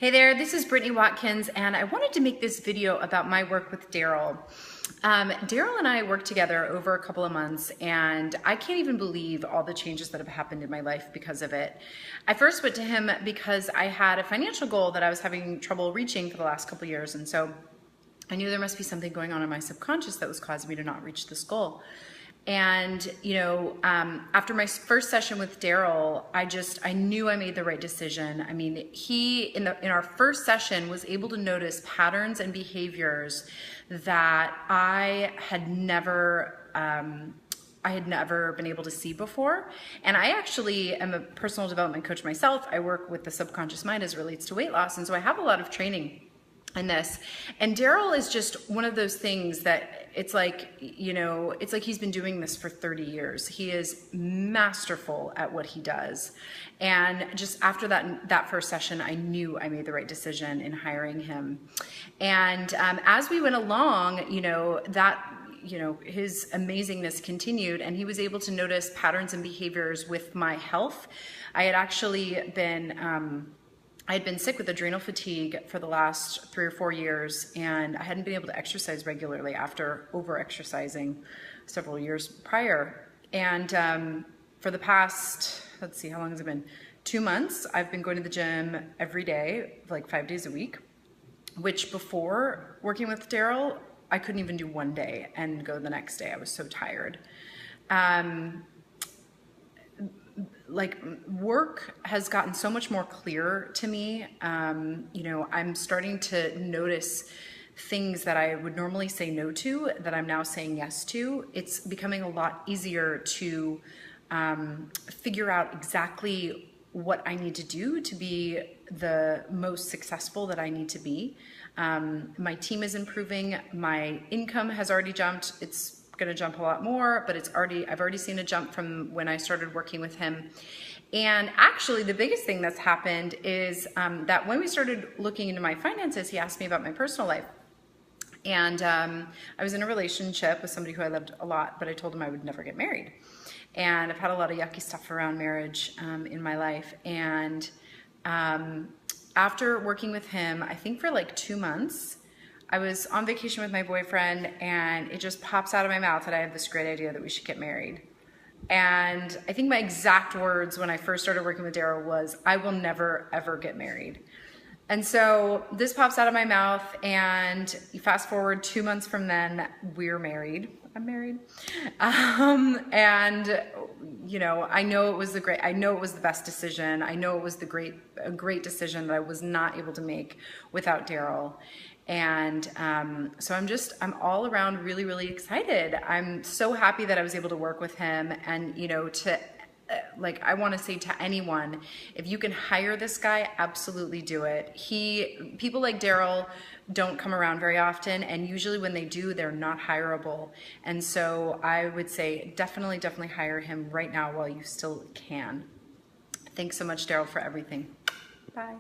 Hey there, this is Brittany Watkins, and I wanted to make this video about my work with Daryl. Daryl and I worked together over a couple of months, and I can't even believe all the changes that have happened in my life because of it. I first went to him because I had a financial goal that I was having trouble reaching for the last couple of years, and so I knew there must be something going on in my subconscious that was causing me to not reach this goal. And, after my first session with Daryl, I knew I made the right decision. I mean, he, in our first session, was able to notice patterns and behaviors that I had never been able to see before. And I actually am a personal development coach myself. I work with the subconscious mind as it relates to weight loss. And so I have a lot of training in this. And Daryl is just one of those things that it's like he's been doing this for 30 years. He is masterful at what he does. And just after that first session, I knew I made the right decision in hiring him. And as we went along, his amazingness continued, and he was able to notice patterns and behaviors with my health. I had actually been sick with adrenal fatigue for the last 3 or 4 years, and I hadn't been able to exercise regularly after over-exercising several years prior. And for the past, let's see, how long has it been? 2 months, I've been going to the gym every day, like 5 days a week, which before working with Daryl, I couldn't even do one day and go the next day. I was so tired. Work has gotten so much more clear to me. I'm starting to notice things that I would normally say no to that I'm now saying yes to. It's becoming a lot easier to figure out exactly what I need to do to be the most successful that I need to be. My team is improving. My income has already jumped. It's going to jump a lot more, but I've already seen a jump from when I started working with him. And actually the biggest thing that's happened is that when we started looking into my finances, he asked me about my personal life. And I was in a relationship with somebody who I loved a lot, but I told him I would never get married. And I've had a lot of yucky stuff around marriage in my life. And after working with him, I think for like 2 months, I was on vacation with my boyfriend, and it just pops out of my mouth that I have this great idea that we should get married. And I think my exact words when I first started working with Daryl was, "I will never, ever get married." And so this pops out of my mouth, and you fast forward 2 months from then, we're married. I'm married. And I know it was the best decision. I know it was a great decision that I was not able to make without Daryl. And so I'm all around really, really excited. I'm so happy that I was able to work with him. And, I want to say to anyone, if you can hire this guy, absolutely do it. People like Daryl don't come around very often, and usually when they do, they're not hireable. And so I would say definitely hire him right now while you still can. Thanks so much, Daryl, for everything. Bye.